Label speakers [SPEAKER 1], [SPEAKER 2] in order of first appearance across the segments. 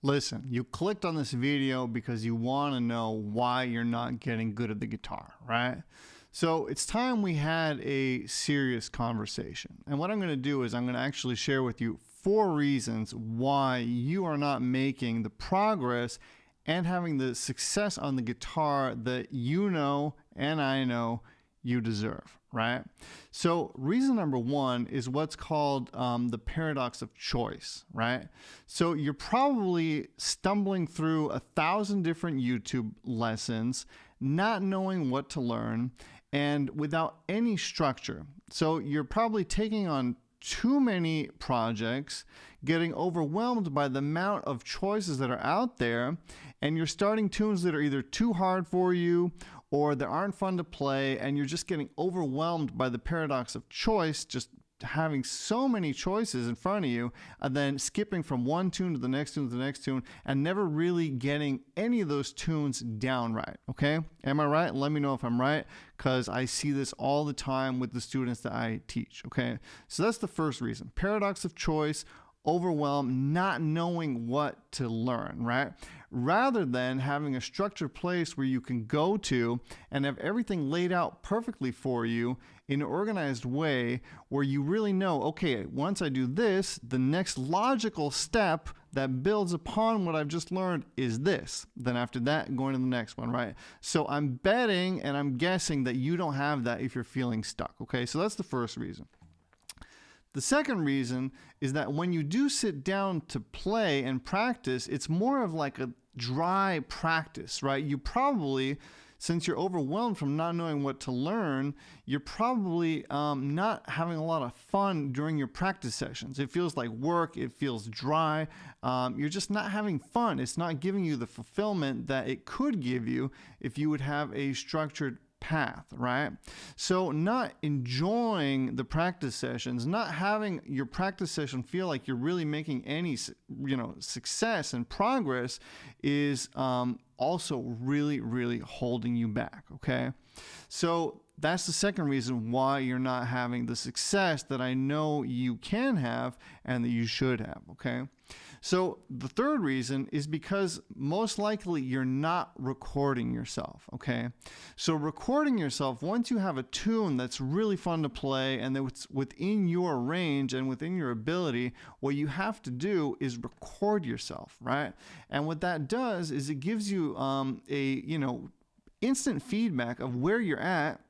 [SPEAKER 1] Listen, you clicked on this video because you want to know why you're not getting good at the guitar, right? So it's time we had a serious conversation. And what I'm going to do is I'm going to actually share with you 4 reasons why you are not making the progress and having the success on the guitar that you know and I know you deserve, right? So reason number 1 is what's called the paradox of choice, right? So you're probably stumbling through 1,000 different YouTube lessons, not knowing what to learn, and without any structure. So you're probably taking on too many projects, getting overwhelmed by the amount of choices that are out there, and you're starting tunes that are either too hard for you or that aren't fun to play, and you're just getting overwhelmed by the paradox of choice, just having so many choices in front of you, and then skipping from one tune to the next tune to the next tune, and never really getting any of those tunes down right, okay? Am I right? Let me know if I'm right, because I see this all the time with the students that I teach, okay? So that's the first reason. Paradox of choice, overwhelm, not knowing what to learn, right? Rather than having a structured place where you can go to and have everything laid out perfectly for you in an organized way where you really know, okay, once I do this, the next logical step that builds upon what I've just learned is this. Then after that, going to the next one, right? So I'm betting and I'm guessing that you don't have that if you're feeling stuck, okay? So that's the first reason. The second reason is that when you do sit down to play and practice, it's more of like a dry practice, right? You probably, since you're overwhelmed from not knowing what to learn, you're probably not having a lot of fun during your practice sessions. It feels like work, it feels dry. You're just not having fun. It's not giving you the fulfillment that it could give you if you would have a structured path, right? So not enjoying the practice sessions, not having your practice session feel like you're really making any, success and progress is also really, really holding you back, okay? So that's the second reason why you're not having the success that I know you can have and that you should have, okay? So the third reason is because most likely you're not recording yourself, okay? So recording yourself, once you have a tune that's really fun to play and that's within your range and within your ability, what you have to do is record yourself, right? And what that does is it gives you instant feedback of where you're at,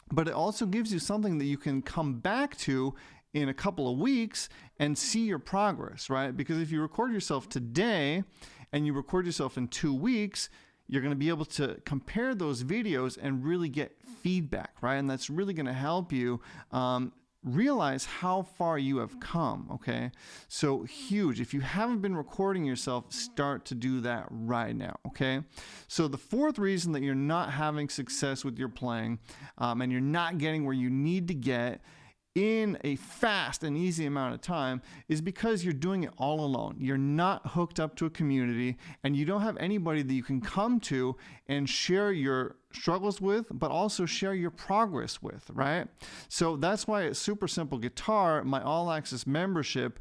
[SPEAKER 1] but it also gives you something that you can come back to in a couple of weeks and see your progress, right? Because if you record yourself today and you record yourself in 2 weeks, you're going to be able to compare those videos and really get feedback, right? And that's really going to help you realize how far you have come, okay? So huge. If you haven't been recording yourself, start to do that right now, okay? So the fourth reason that you're not having success with your playing and you're not getting where you need to get in a fast and easy amount of time is because you're doing it all alone. You're not hooked up to a community and you don't have anybody that you can come to and share your struggles with, but also share your progress with, right? So that's why at Super Simple Guitar, my All Access membership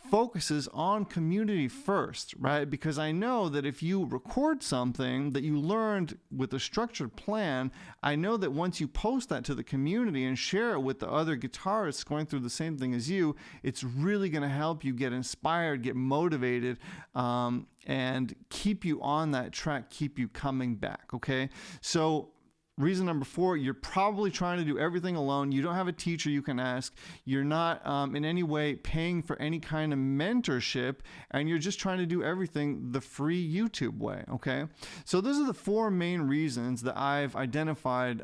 [SPEAKER 1] focuses on community first, right? Because I know that if you record something that you learned with a structured plan, I know that once you post that to the community and share it with the other guitarists going through the same thing as you, it's really going to help you get inspired, get motivated, and keep you on that track, keep you coming back, okay? So reason number 4, you're probably trying to do everything alone. You don't have a teacher you can ask. You're not in any way paying for any kind of mentorship, and you're just trying to do everything the free YouTube way, okay? So those are the 4 main reasons that I've identified,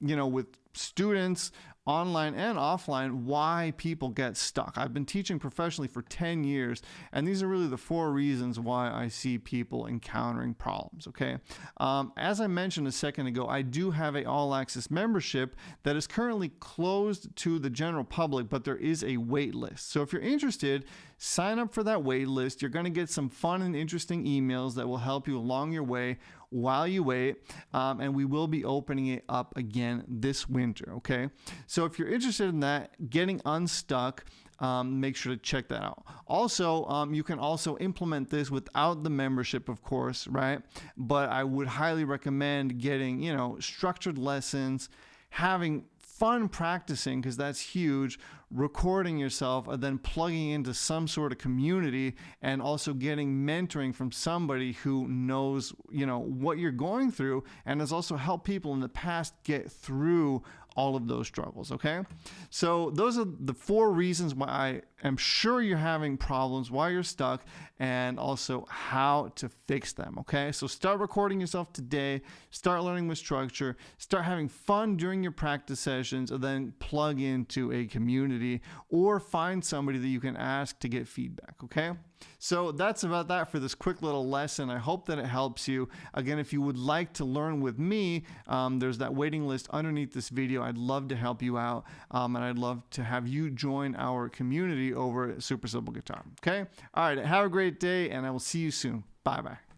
[SPEAKER 1] with students, online and offline, why people get stuck. I've been teaching professionally for 10 years, and these are really the 4 reasons why I see people encountering problems, okay? As I mentioned a second ago, I do have a All Access membership that is currently closed to the general public, but there is a wait list. So if you're interested, sign up for that wait list. You're going to get some fun and interesting emails that will help you along your way while you wait, and we will be opening it up again this winter, okay? So if you're interested in that, getting unstuck, make sure to check that out. Also, you can also implement this without the membership, of course, right? But I would highly recommend getting, structured lessons, having fun practicing, because that's huge, recording yourself, and then plugging into some sort of community, and also getting mentoring from somebody who knows, what you're going through and has also helped people in the past get through all of those struggles. Okay, so those are the 4 reasons why I am sure you're having problems, why you're stuck, and also how to fix them. Okay, so start recording yourself today, start learning with structure, start having fun during your practice sessions, and then plug into a community or find somebody that you can ask to get feedback. Okay, so that's about that for this quick little lesson. I hope that it helps you. Again, if you would like to learn with me, there's that waiting list underneath this video. I'd love to help you out, and I'd love to have you join our community over at Super Simple Guitar. Okay? All right, have a great day, and I will see you soon. Bye-bye.